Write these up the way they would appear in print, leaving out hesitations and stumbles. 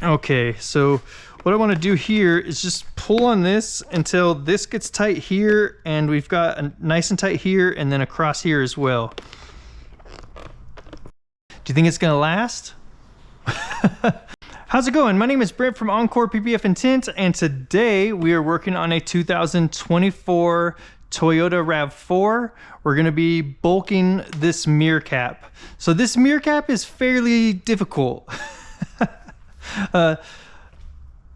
Okay, so what I want to do here is just pull on this until this gets tight here, and we've got a nice and tight here, and then across here as well. Do you think it's gonna last? How's it going? My name is Brent from Encore PPF and Tint, and today we are working on a 2024 Toyota RAV4. We're gonna be bulking this mirror cap. So this mirror cap is fairly difficult.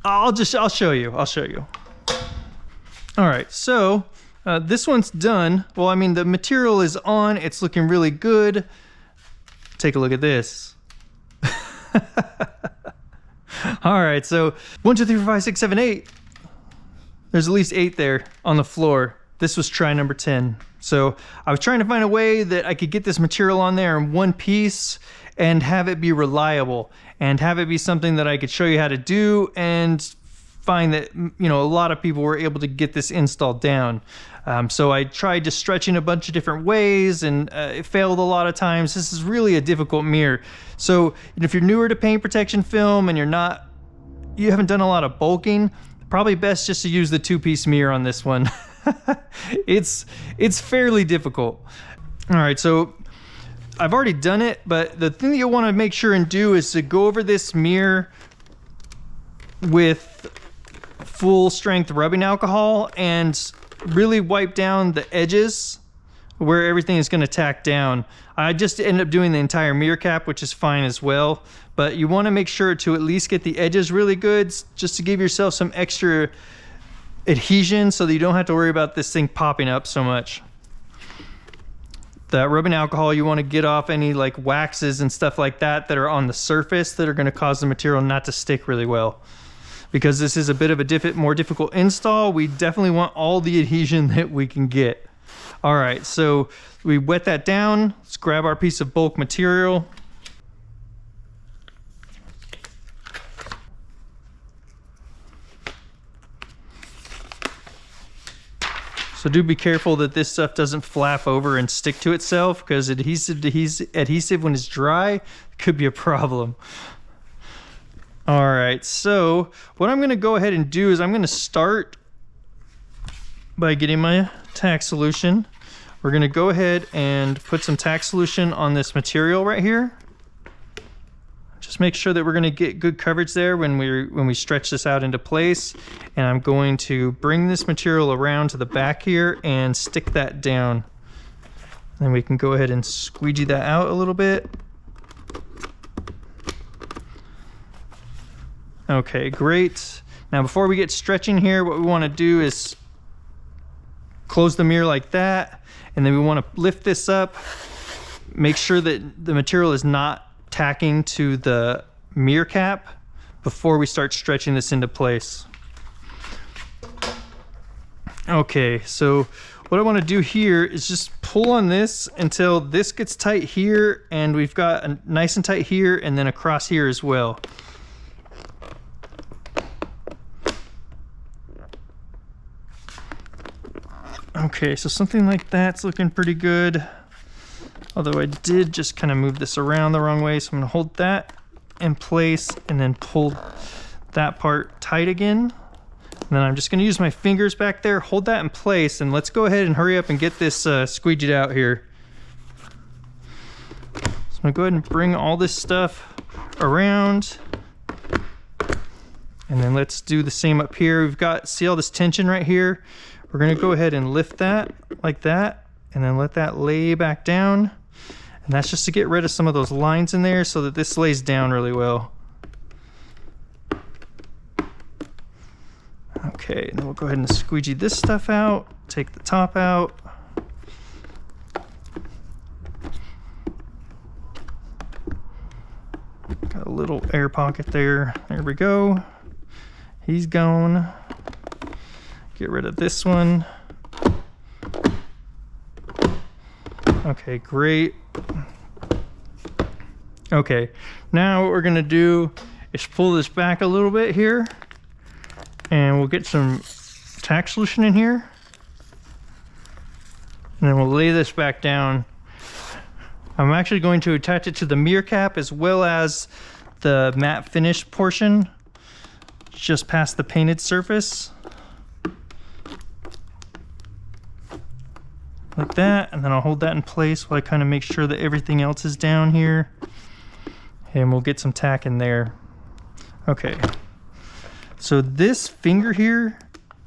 I'll show you. All right, so this one's done. Well, I mean, the material is on. It's looking really good. Take a look at this. All right, so 1, 2, 3, 4, 5, 6, 7, 8. There's at least 8 there on the floor. This was try number 10. So I was trying to find a way that I could get this material on there in one piece and have it be reliable and have it be something that I could show you how to do and find that, you know, a lot of people were able to get this installed down. So I tried just stretching a bunch of different ways, and it failed a lot of times. This is really a difficult mirror. So if you're newer to paint protection film and you haven't done a lot of bulking, probably best just to use the 2-piece mirror on this one. It's fairly difficult. All right, so I've already done it, but the thing that you'll want to make sure and do is to go over this mirror with full strength rubbing alcohol and really wipe down the edges where everything is going to tack down. I just ended up doing the entire mirror cap, which is fine as well, but you want to make sure to at least get the edges really good, just to give yourself some extra adhesion so that you don't have to worry about this thing popping up so much. The rubbing alcohol, you want to get off any like waxes and stuff like that that are on the surface that are going to cause the material not to stick really well. Because this is a bit of a more difficult install, we definitely want all the adhesion that we can get. All right, so we wet that down. Let's grab our piece of bulk material. So do be careful that this stuff doesn't flap over and stick to itself, because adhesive when it's dry could be a problem. All right, so what I'm gonna go ahead and do is I'm gonna start by getting my tack solution. We're gonna go ahead and put some tack solution on this material right here. Just make sure that we're gonna get good coverage there when we stretch this out into place. And I'm going to bring this material around to the back here and stick that down. Then we can go ahead and squeegee that out a little bit. Okay, great. Now before we get stretching here, what we want to do is close the mirror like that, and then we want to lift this up, make sure that the material is not tacking to the mirror cap before we start stretching this into place. Okay, so what I want to do here is just pull on this until this gets tight here, and we've got a nice and tight here, and then across here as well. Okay, so something like that's looking pretty good. Although I did just kind of move this around the wrong way, so I'm gonna hold that in place and then pull that part tight again. And then I'm just gonna use my fingers back there, hold that in place, and let's go ahead and hurry up and get this squeegeed out here. So I'm gonna go ahead and bring all this stuff around. And then let's do the same up here. We've got, see all this tension right here? We're gonna go ahead and lift that like that, and then let that lay back down. And that's just to get rid of some of those lines in there so that this lays down really well. Okay, and then we'll go ahead and squeegee this stuff out, take the top out. Got a little air pocket there. There we go. He's gone. Get rid of this one. Okay, great. Okay, now what we're gonna do is pull this back a little bit here, and we'll get some tack solution in here, and then we'll lay this back down. I'm actually going to attach it to the mirror cap as well as the matte finish portion just past the painted surface. Like that, and then I'll hold that in place while I kind of make sure that everything else is down here. And we'll get some tack in there. Okay, so this finger here,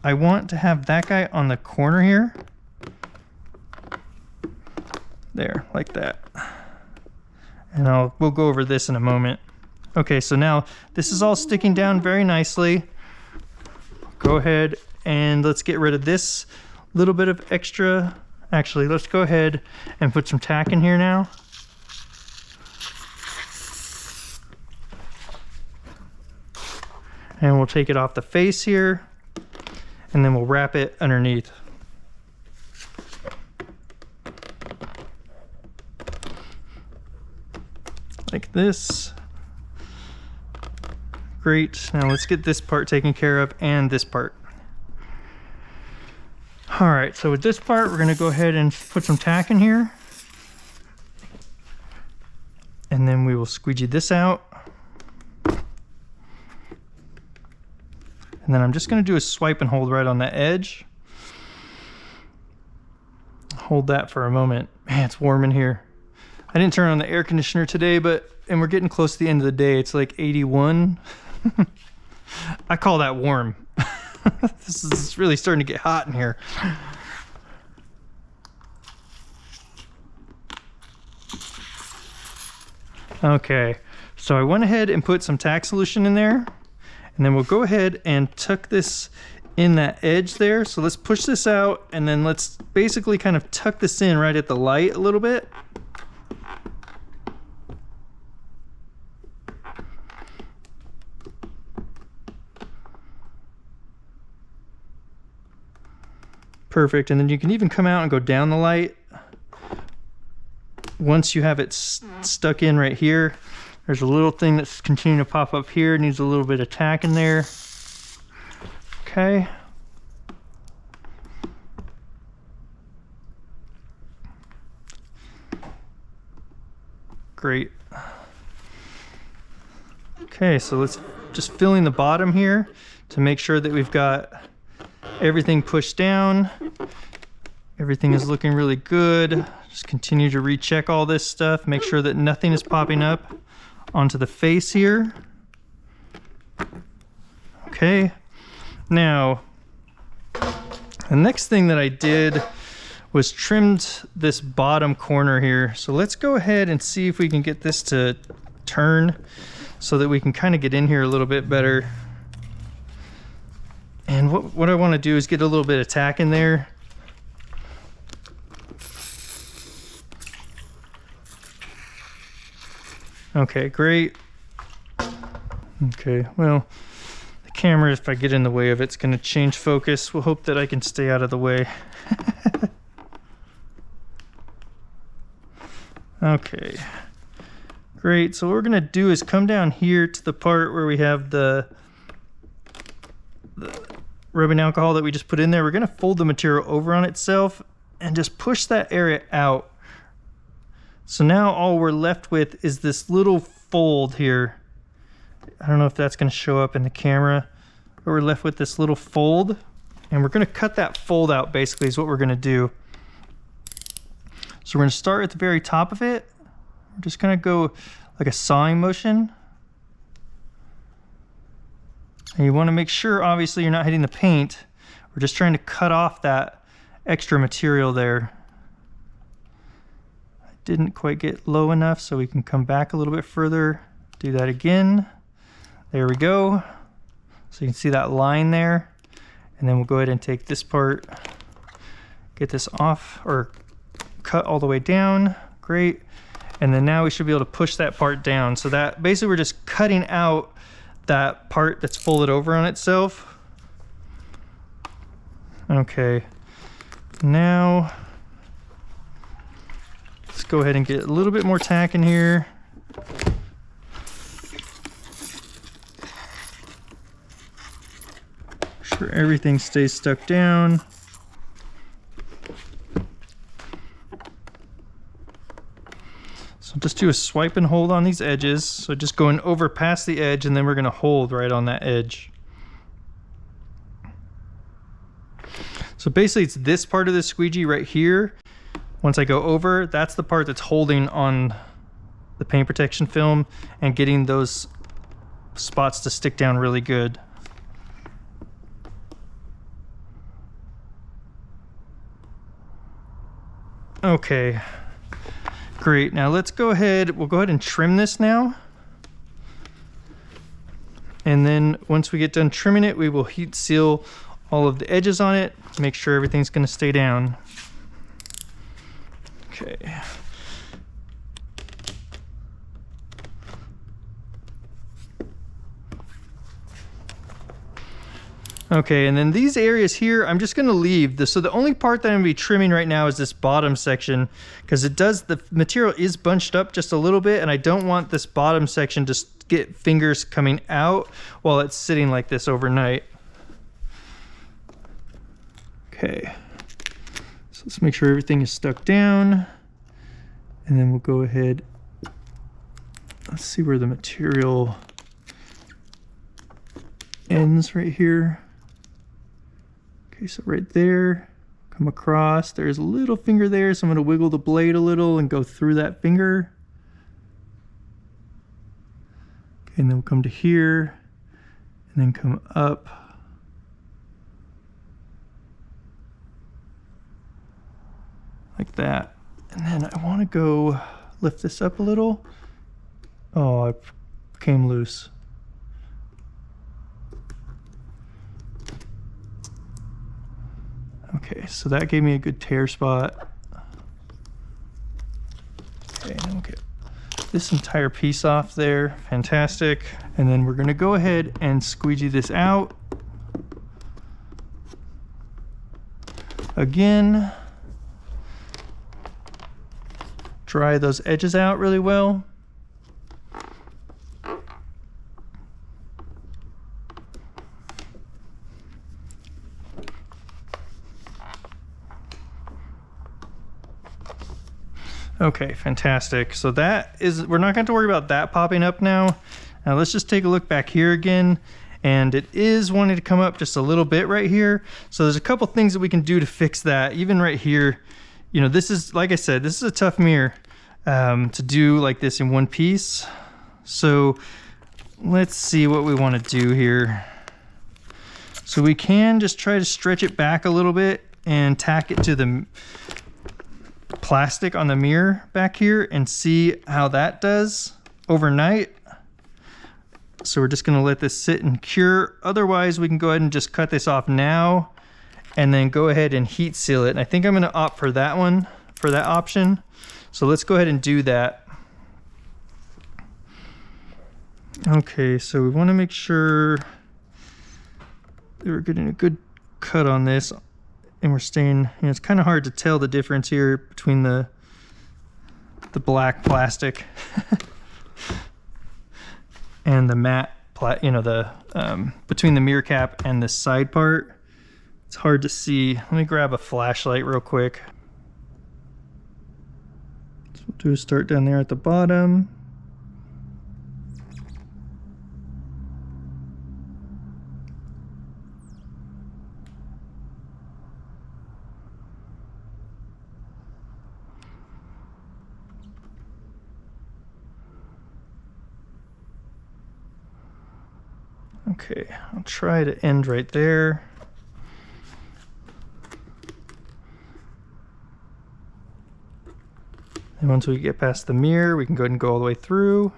I want to have that guy on the corner here. There, like that. And we'll go over this in a moment. Okay, so now this is all sticking down very nicely. Go ahead and let's get rid of this little bit of extra. Actually, let's go ahead and put some tack in here now. And we'll take it off the face here, and then we'll wrap it underneath. Like this. Great. Now let's get this part taken care of and this part. All right, so with this part, we're gonna go ahead and put some tack in here. And then we will squeegee this out. And then I'm just gonna do a swipe and hold right on that edge. Hold that for a moment. Man, it's warm in here. I didn't turn on the air conditioner today, and we're getting close to the end of the day. It's like 81. I call that warm. This is really starting to get hot in here. Okay, so I went ahead and put some tack solution in there, and then we'll go ahead and tuck this in that edge there. So let's push this out, and then let's basically kind of tuck this in right at the light a little bit. Perfect, and then you can even come out and go down the light. Once you have it stuck in right here, there's a little thing that's continuing to pop up here. It needs a little bit of tack in there. Okay. Great. Okay, so let's just fill in the bottom here to make sure that we've got everything pushed down. Everything is looking really good. Just continue to recheck all this stuff. Make sure that nothing is popping up onto the face here. Okay. Now, the next thing that I did was trimmed this bottom corner here. So let's go ahead and see if we can get this to turn so that we can kind of get in here a little bit better. And what I want to do is get a little bit of tack in there. Okay, great. Okay, well, the camera, if I get in the way of it, it's going to change focus. We'll hope that I can stay out of the way. Okay, great. So what we're going to do is come down here to the part where we have the rubbing alcohol that we just put in there. We're going to fold the material over on itself and just push that area out. So now all we're left with is this little fold here. I don't know if that's going to show up in the camera, but we're left with this little fold, and we're going to cut that fold out basically is what we're going to do. So we're going to start at the very top of it. We're just going to go like a sawing motion. And you want to make sure, obviously, you're not hitting the paint. We're just trying to cut off that extra material there. I didn't quite get low enough, so we can come back a little bit further. Do that again. There we go. So you can see that line there. And then we'll go ahead and take this part, get this off, or cut all the way down. Great. And then now we should be able to push that part down. So that basically we're just cutting out that part that's folded over on itself. Okay, now let's go ahead and get a little bit more tack in here. Make sure everything stays stuck down. So just do a swipe and hold on these edges. So just going over past the edge, and then we're going to hold right on that edge. So basically it's this part of the squeegee right here. Once I go over, that's the part that's holding on the paint protection film and getting those spots to stick down really good. Okay, great. Now let's go ahead, we'll go ahead and trim this now. And then once we get done trimming it, we will heat seal all of the edges on it, make sure everything's gonna stay down. Okay. Okay, and then these areas here, I'm just gonna leave this. So the only part that I'm gonna be trimming right now is this bottom section, because the material is bunched up just a little bit, and I don't want this bottom section to get fingers coming out while it's sitting like this overnight. Okay, so let's make sure everything is stuck down, and then we'll go ahead, let's see where the material ends right here. Okay, so right there, come across, there's a little finger there, so I'm gonna wiggle the blade a little and go through that finger. Okay, and then we'll come to here, and then come up. Like that. And then I wanna go lift this up a little. Oh, it came loose. Okay, so that gave me a good tear spot. Okay, now we'll get this entire piece off there. Fantastic. And then we're gonna go ahead and squeegee this out. Again, dry those edges out really well. Okay, fantastic. So that is, we're not going to worry about that popping up now. Now let's just take a look back here again. And it is wanting to come up just a little bit right here. So there's a couple things that we can do to fix that. Even right here, you know, this is, like I said, this is a tough mirror to do like this in one piece. So let's see what we want to do here. So we can just try to stretch it back a little bit and tack it to the plastic on the mirror back here and see how that does overnight. So we're just going to let this sit and cure. Otherwise, we can go ahead and just cut this off now and then go ahead and heat seal it. And I think I'm going to opt for that one, for that option. So let's go ahead and do that. Okay, so we want to make sure that we're getting a good cut on this. And we're staying, you know, it's kind of hard to tell the difference here between the black plastic and the matte, you know, the between the mirror cap and this side part. It's hard to see. Let me grab a flashlight real quick. So we'll do is start down there at the bottom. Okay, I'll try to end right there. And once we get past the mirror, we can go ahead and go all the way through.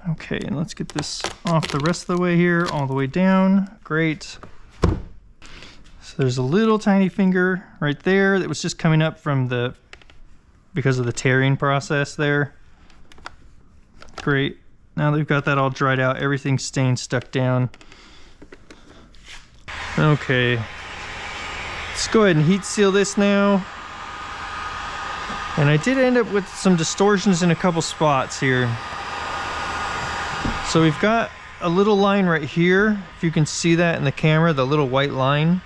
Okay, and let's get this off the rest of the way here, all the way down. Great. So there's a little tiny finger right there that was just coming up from because of the tearing process there. Great. Now that we've got that all dried out, everything's staying stuck down. Okay. Let's go ahead and heat seal this now. And I did end up with some distortions in a couple spots here. So we've got a little line right here, if you can see that in the camera, the little white line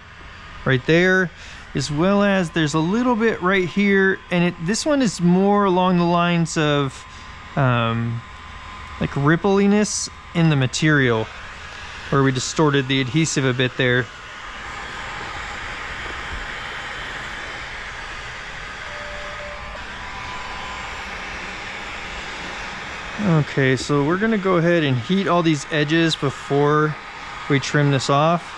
right there, as well as there's a little bit right here, and this one is more along the lines of like rippliness in the material, where we distorted the adhesive a bit there. Okay, so we're gonna go ahead and heat all these edges before we trim this off.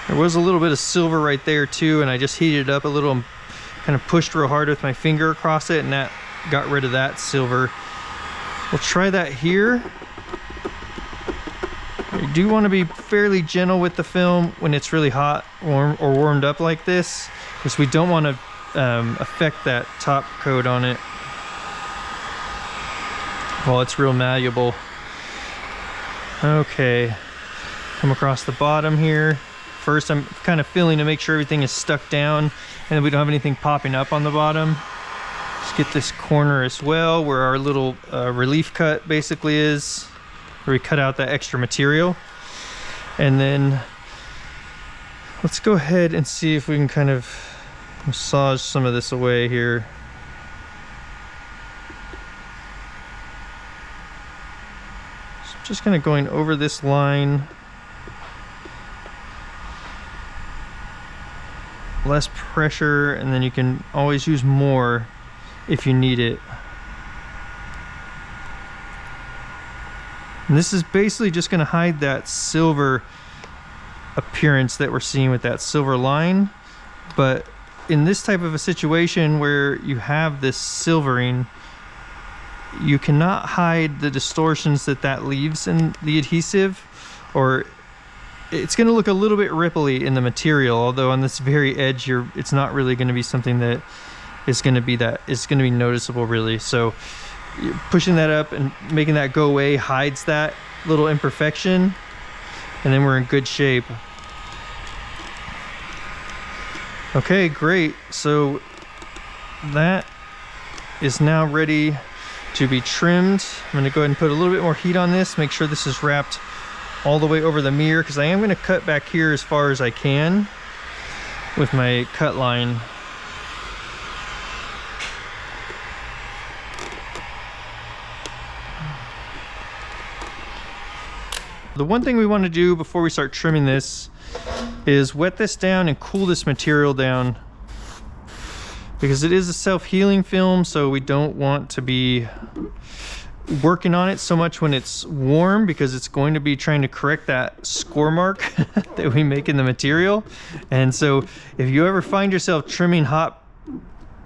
There was a little bit of silver right there too, and I just heated it up a little and kind of pushed real hard with my finger across it, and that got rid of that silver. We'll try that here. You do want to be fairly gentle with the film when it's really hot or warmed up like this, because we don't want to affect that top coat on it while it's real malleable. Okay, come across the bottom here. First, I'm kind of feeling to make sure everything is stuck down and that we don't have anything popping up on the bottom. Let's get this corner as well, where our little relief cut basically is, where we cut out that extra material. And then let's go ahead and see if we can kind of massage some of this away here. Just kind of going over this line. Less pressure, and then you can always use more if you need it. And this is basically just going to hide that silver appearance that we're seeing with that silver line. But in this type of a situation where you have this silvering, you cannot hide the distortions that leaves in the adhesive, or it's going to look a little bit ripply in the material, although on this very edge it's not really going to be something that is going to be noticeable really. So pushing that up and making that go away hides that little imperfection, and then we're in good shape. Okay, great. So that is now ready to be trimmed. I'm going to go ahead and put a little bit more heat on this, make sure this is wrapped all the way over the mirror, because I am going to cut back here as far as I can with my cut line. The one thing we want to do before we start trimming this is wet this down and cool this material down, because it is a self-healing film, so we don't want to be working on it so much when it's warm, because it's going to be trying to correct that score mark that we make in the material. And so if you ever find yourself trimming hot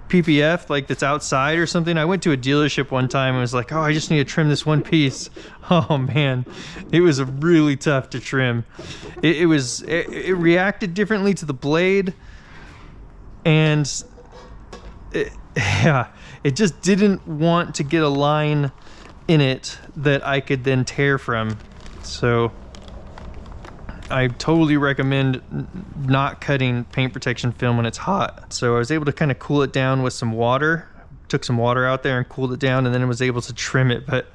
PPF like that's outside or something, I went to a dealership one time and was like, oh, I just need to trim this one piece. Oh man, it was really tough to trim. It reacted differently to the blade, and it just didn't want to get a line in it that I could then tear from. So I totally recommend not cutting paint protection film when it's hot. So I was able to kind of cool it down with some water, took some water out there and cooled it down, and then I was able to trim it. But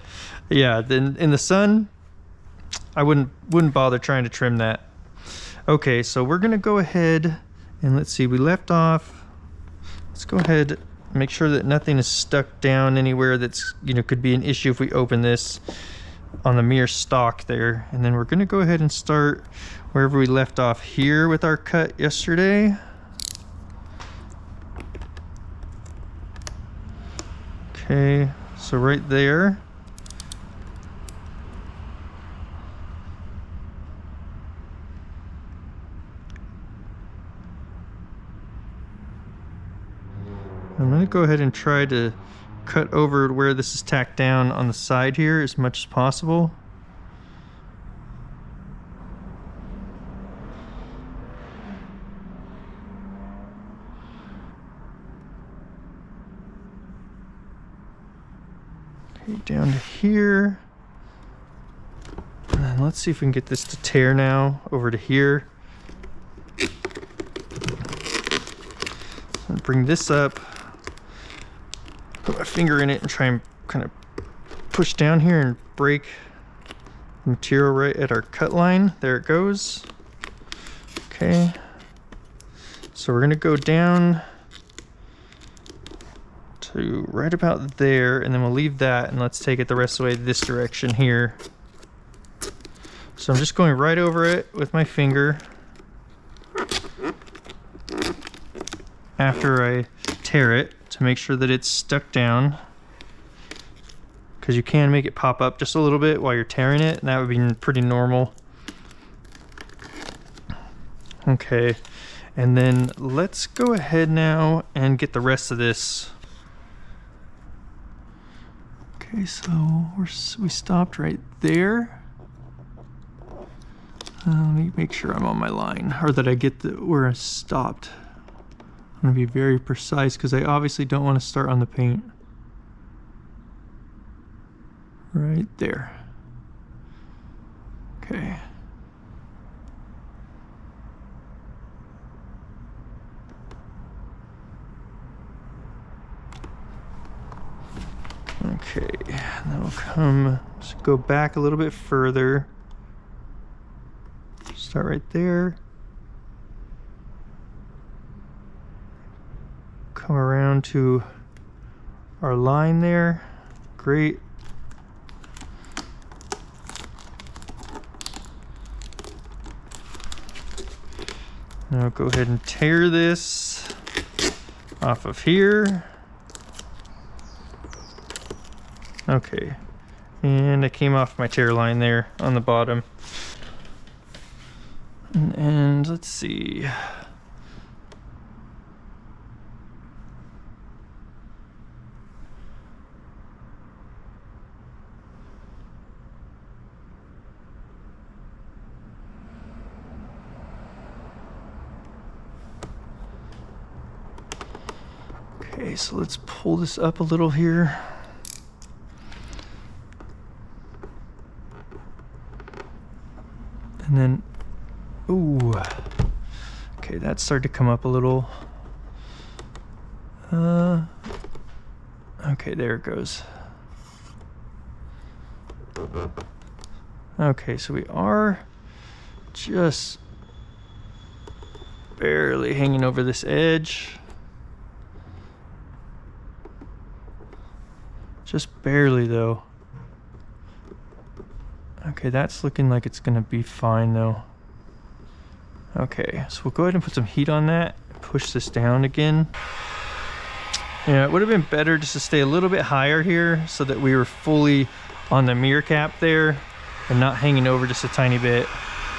yeah, then in the sun, I wouldn't bother trying to trim that. Okay, so we're gonna go ahead and let's see, we left off. Let's go ahead, make sure that nothing is stuck down anywhere that's, could be an issue if we open this on the mirror stock there. And then we're gonna go ahead and start wherever we left off here with our cut yesterday. Okay, so right there. I'm going to go ahead and try to cut over where this is tacked down on the side here as much as possible. Okay, down to here. And then let's see if we can get this to tear now over to here. And bring this up. Put my finger in it and try and kind of push down here and break the material right at our cut line. There it goes. Okay. So we're gonna go down to right about there, and then we'll leave that, and let's take it the rest of the way this direction here. So I'm just going right over it with my finger after I tear it to make sure that it's stuck down, because you can make it pop up just a little bit while you're tearing it, and that would be pretty normal. Okay, and then let's go ahead now and get the rest of this. Okay, so we stopped right there. Let me make sure I'm on my line, or that I get where I stopped. I'm gonna be very precise because I obviously don't want to start on the paint. Right there. Okay. Okay, and then we'll come, just go back a little bit further. Start right there. Come around to our line there. Great. Now go ahead and tear this off of here. Okay, and I came off my tear line there on the bottom. And let's see. Okay, so let's pull this up a little here. And then, ooh, okay, that started to come up a little. Okay, there it goes. Okay, so we are just barely hanging over this edge. Just barely though. Okay, that's looking like it's gonna be fine though. Okay, so we'll go ahead and put some heat on that, push this down again. Yeah, it would have been better just to stay a little bit higher here so that we were fully on the mirror cap there and not hanging over just a tiny bit.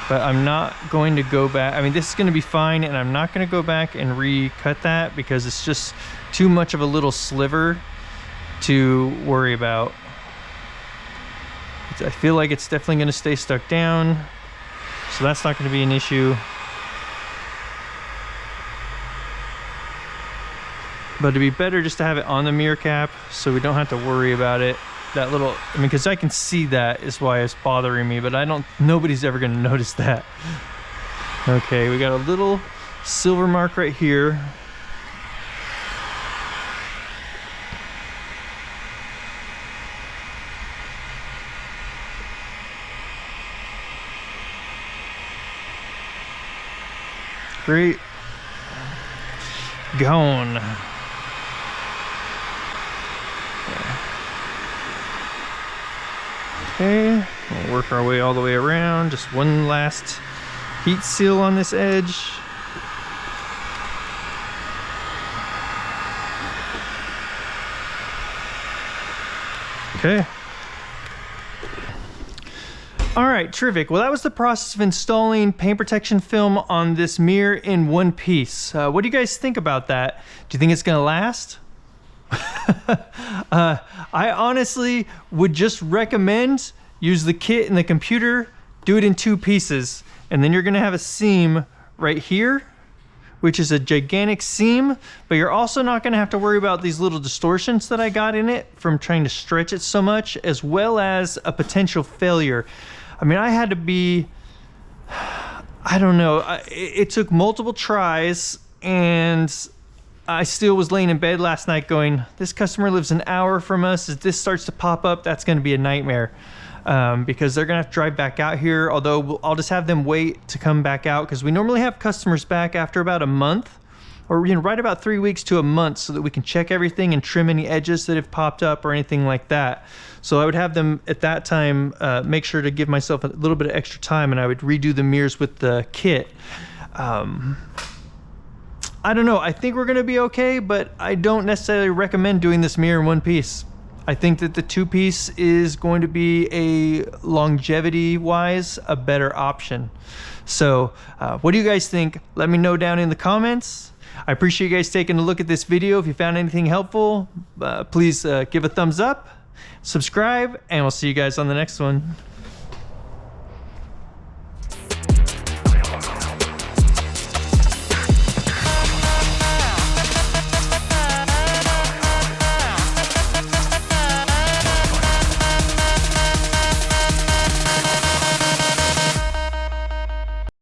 But I'm not going to go back. I mean, this is gonna be fine, and I'm not gonna go back and recut that because it's just too much of a little sliver to worry about. I feel like it's definitely going to stay stuck down, so that's not going to be an issue. But it'd be better just to have it on the mirror cap so we don't have to worry about it. That little, I mean, because I can see that is why it's bothering me, but nobody's ever going to notice that. Okay, we got a little silver mark right here. Great. Gone. Okay, we'll work our way all the way around. Just one last heat seal on this edge. Okay. All right, terrific. Well, that was the process of installing paint protection film on this mirror in one piece. What do you guys think about that? Do you think it's gonna last? I honestly would just recommend use the kit in the computer, do it in 2 pieces, and then you're gonna have a seam right here, which is a gigantic seam, but you're also not gonna have to worry about these little distortions that I got in it from trying to stretch it so much, as well as a potential failure. I mean, I had to be, I don't know, it took multiple tries, and I still was laying in bed last night going, this customer lives an hour from us. If this starts to pop up, that's going to be a nightmare. Because they're gonna have to drive back out here, although I'll just have them wait to come back out, because we normally have customers back after about a month, or right about 3 weeks to a month, so that we can check everything and trim any edges that have popped up or anything like that. So I would have them at that time make sure to give myself a little bit of extra time, and I would redo the mirrors with the kit. I don't know, I think we're gonna be okay, but I don't necessarily recommend doing this mirror in one piece. I think that the 2-piece is going to be a longevity-wise a better option. So what do you guys think? Let me know down in the comments. I appreciate you guys taking a look at this video. If you found anything helpful, please give a thumbs up, subscribe, and we'll see you guys on the next one.